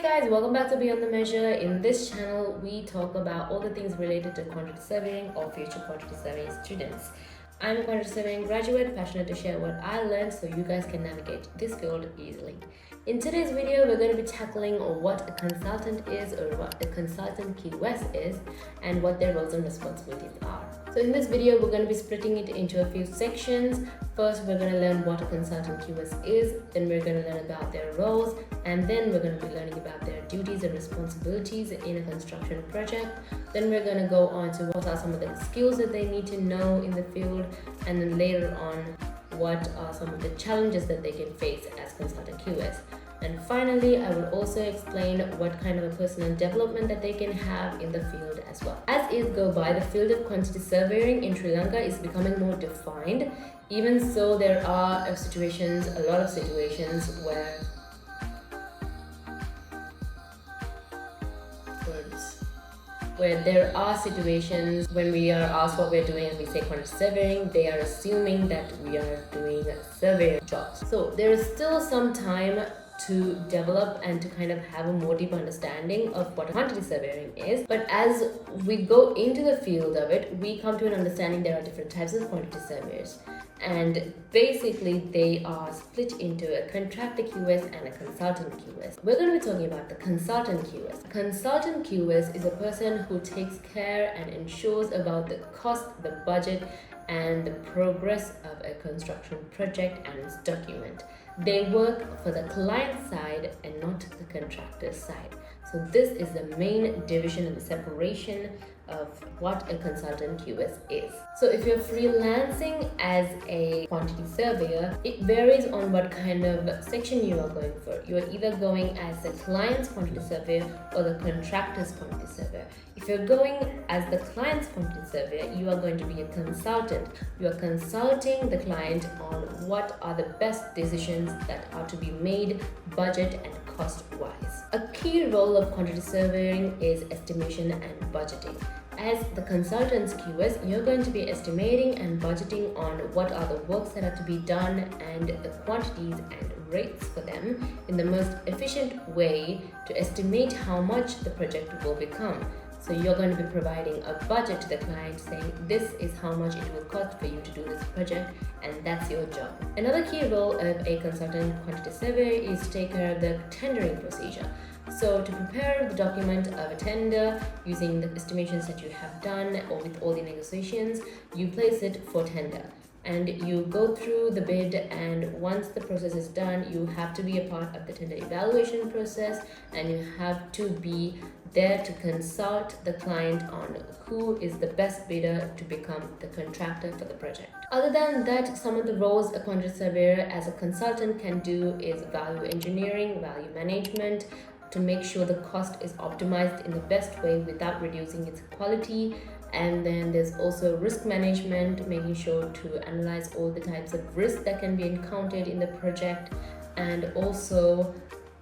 Hey guys, welcome back to Beyond the Measure. In this channel, we talk about all the things related to quantity surveying or future quantity surveying students. I'm a quantity surveying graduate, passionate to share what I learned so you guys can navigate this field easily. In today's video, we're going to be tackling what a consultant is or what a consultant QS is and what their roles and responsibilities are. So in this video, we're going to be splitting it into a few sections. First, we're going to learn what a consultant QS is, then we're going to learn about their roles, and then we're going to be learning about their duties and responsibilities in a construction project. Then we're going to go on to what are some of the skills that they need to know in the field, and then later on, what are some of the challenges that they can face as consultant QS. And finally, I will also explain what kind of a personal development that they can have in the field as well. As years go by, the field of quantity surveying in Sri Lanka is becoming more defined. Even so, there are a lot of situations where there are situations when we are asked what we're doing and we say quantity surveying, they are assuming that we are doing surveyor jobs. So there is still some time to develop and to kind of have a more deep understanding of what quantity surveying is. But as we go into the field of it, we come to an understanding there are different types of quantity surveyors. And basically they are split into a contractor QS and a consultant QS. We're going to be talking about the consultant QS. A consultant QS is a person who takes care and ensures about the cost, the budget, and the progress of a construction project and its document. They work for the client side and not the contractor side. So this is the main division and the separation of what a consultant QS is. So if you're freelancing as a quantity surveyor, it varies on what kind of section you are going for. You are either going as the client's quantity surveyor or the contractor's quantity surveyor. If you're going as the client's quantity surveyor, you are going to be a consultant. You are consulting the client on what are the best decisions that are to be made, budget and cost-wise. A key role of quantity surveying is estimation and budgeting. As the consultant's QS, you're going to be estimating and budgeting on what are the works that are to be done and the quantities and rates for them in the most efficient way to estimate how much the project will become. So you're going to be providing a budget to the client saying this is how much it will cost for you to do this project, and that's your job. Another key role of a consultant quantity surveyor is to take care of the tendering procedure. So to prepare the document of a tender using the estimations that you have done or with all the negotiations, you place it for tender. And you go through the bid, and once the process is done, you have to be a part of the tender evaluation process, and you have to be there to consult the client on who is the best bidder to become the contractor for the project. Other than that, some of the roles a quantity surveyor as a consultant can do is value engineering, value management, to make sure the cost is optimized in the best way without reducing its quality. And then there's also risk management, making sure to analyze all the types of risks that can be encountered in the project, and also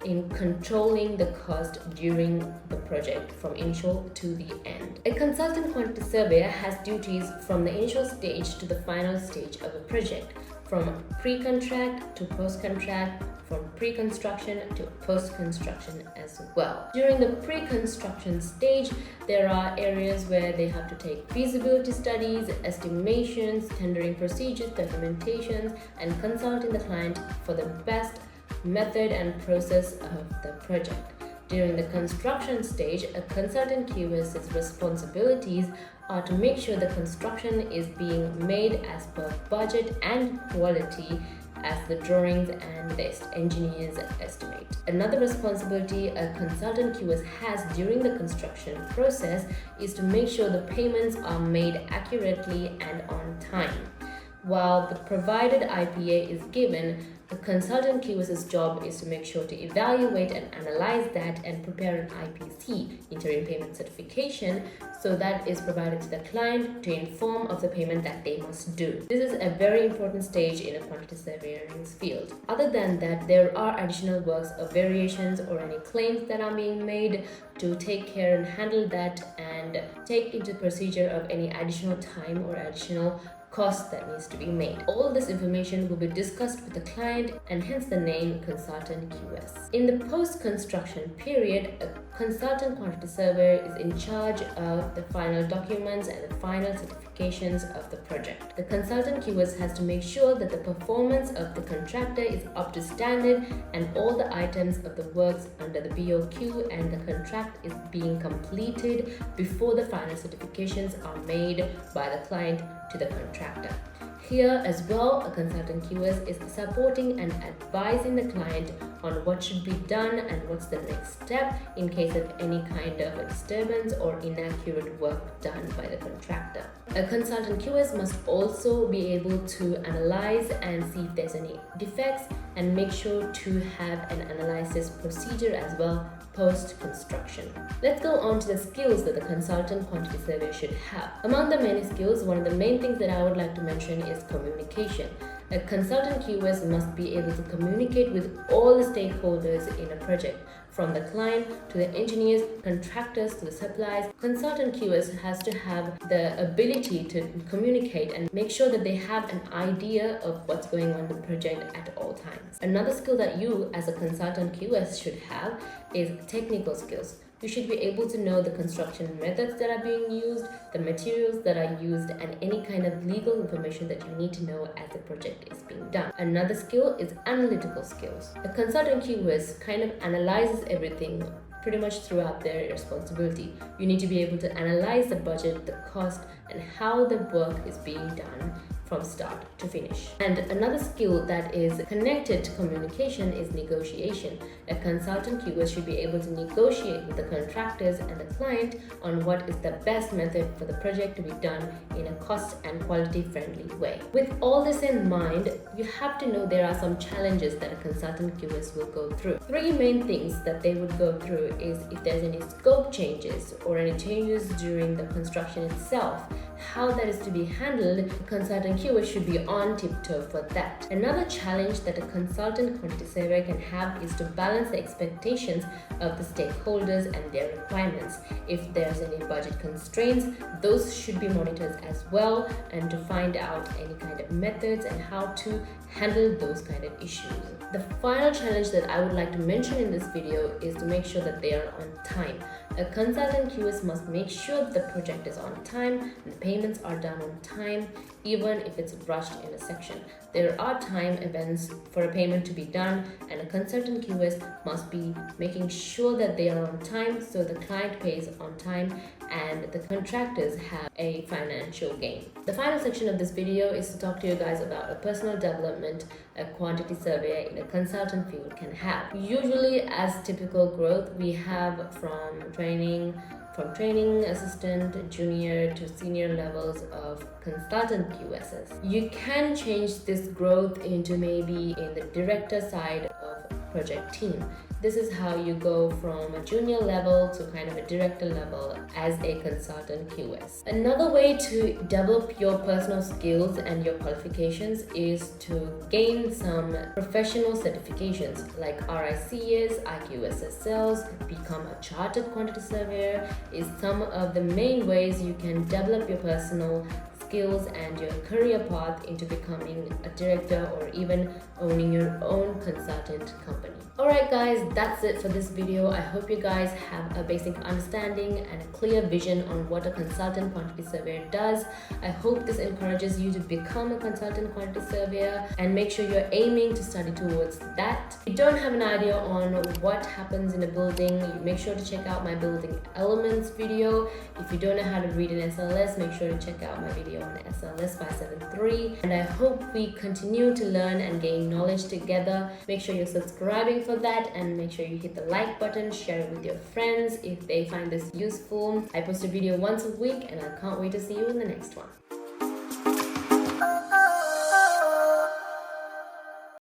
in controlling the cost during the project from initial to the end. A consultant quantity surveyor has duties from the initial stage to the final stage of a project, from pre-contract to post-contract, from pre-construction to post-construction as well. During the pre-construction stage, there are areas where they have to take feasibility studies, estimations, tendering procedures, documentations, and consulting the client for the best method and process of the project. During the construction stage, a consultant QS's responsibilities are to make sure the construction is being made as per budget and quality as the drawings and the engineers estimate. Another responsibility a consultant QS has during the construction process is to make sure the payments are made accurately and on time. While the provided IPA is given, the consultant QS's job is to make sure to evaluate and analyze that and prepare an IPC, interim payment certification, so that is provided to the client to inform of the payment that they must do. This is a very important stage in a quantity surveying's field. Other than that, there are additional works of variations or any claims that are being made to take care and handle that and take into procedure of any additional time or additional cost that needs to be made. All this information will be discussed with the client, and hence the name Consultant QS. In the post-construction period, a Consultant Quantity Surveyor is in charge of the final documents and the final certifications of the project. The Consultant QS has to make sure that the performance of the contractor is up to standard and all the items of the works under the BOQ and the contract is being completed before the final certifications are made by the client to the contractor. Here as well, a Consultant QS is supporting and advising the client on what should be done and what's the next step in case of any kind of disturbance or inaccurate work done by the contractor. A Consultant QS must also be able to analyze and see if there's any defects and make sure to have an analysis procedure as well post-construction. Let's go on to the skills that the Consultant Quantity Surveyor should have. Among the many skills, one of the main things that I would like to mention is communication. A Consultant QS must be able to communicate with all the stakeholders in a project, from the client to the engineers, contractors to the suppliers. Consultant QS has to have the ability to communicate and make sure that they have an idea of what's going on in the project at all times. Another skill that you as a Consultant QS should have is technical skills. You should be able to know the construction methods that are being used, the materials that are used, and any kind of legal information that you need to know as the project is being done. Another skill is analytical skills. The Consultant QS kind of analyzes everything pretty much throughout their responsibility. You need to be able to analyze the budget, the cost, and how the work is being done from start to finish. And another skill that is connected to communication is negotiation. A Consultant QS should be able to negotiate with the contractors and the client on what is the best method for the project to be done in a cost and quality friendly way. With all this in mind, you have to know there are some challenges that a Consultant QS will go through. Three main things that they would go through is if there's any scope changes or any changes during the construction itself, how that is to be handled. A Consultant QS should be on tiptoe for that. Another challenge that a Consultant Quantity Surveyor can have is to balance the expectations of the stakeholders and their requirements. If there's any budget constraints, those should be monitored as well, and to find out any kind of methods and how to handle those kind of issues. The final challenge that I would like to mention in this video is to make sure that they are on time. A Consultant QS must make sure that the project is on time and the payments are done on time, even if it's rushed in a section. There are time events for a payment to be done, and a Consultant QS must be making sure that they are on time so the client pays on time and the contractors have a financial gain. The final section of this video is to talk to you guys about a personal development a quantity surveyor in a consultant field can have. Usually, as typical growth, we have from training assistant, junior to senior levels of consultant QSs. You can change this growth into maybe in the director side of project team. This is how you go from a junior level to kind of a director level as a consultant QS. Another way to develop your personal skills and your qualifications is to gain some professional certifications like RICS, IQSSLs, become a chartered quantity surveyor is some of the main ways you can develop your personal skills and your career path into becoming a director or even owning your own consultant company. Alright guys, that's it for this video. I hope you guys have a basic understanding and a clear vision on what a consultant quantity surveyor does. I hope this encourages you to become a consultant quantity surveyor and make sure you're aiming to study towards that. If you don't have an idea on what happens in a building, make sure to check out my building elements video. If you don't know how to read an SLS, make sure to check out my video on SLS 573. And I hope we continue to learn and gain knowledge together. Make sure you're subscribing for that, and make sure you hit the like button, share it with your friends if they find this useful. I post a video once a week and I can't wait to see you in the next one.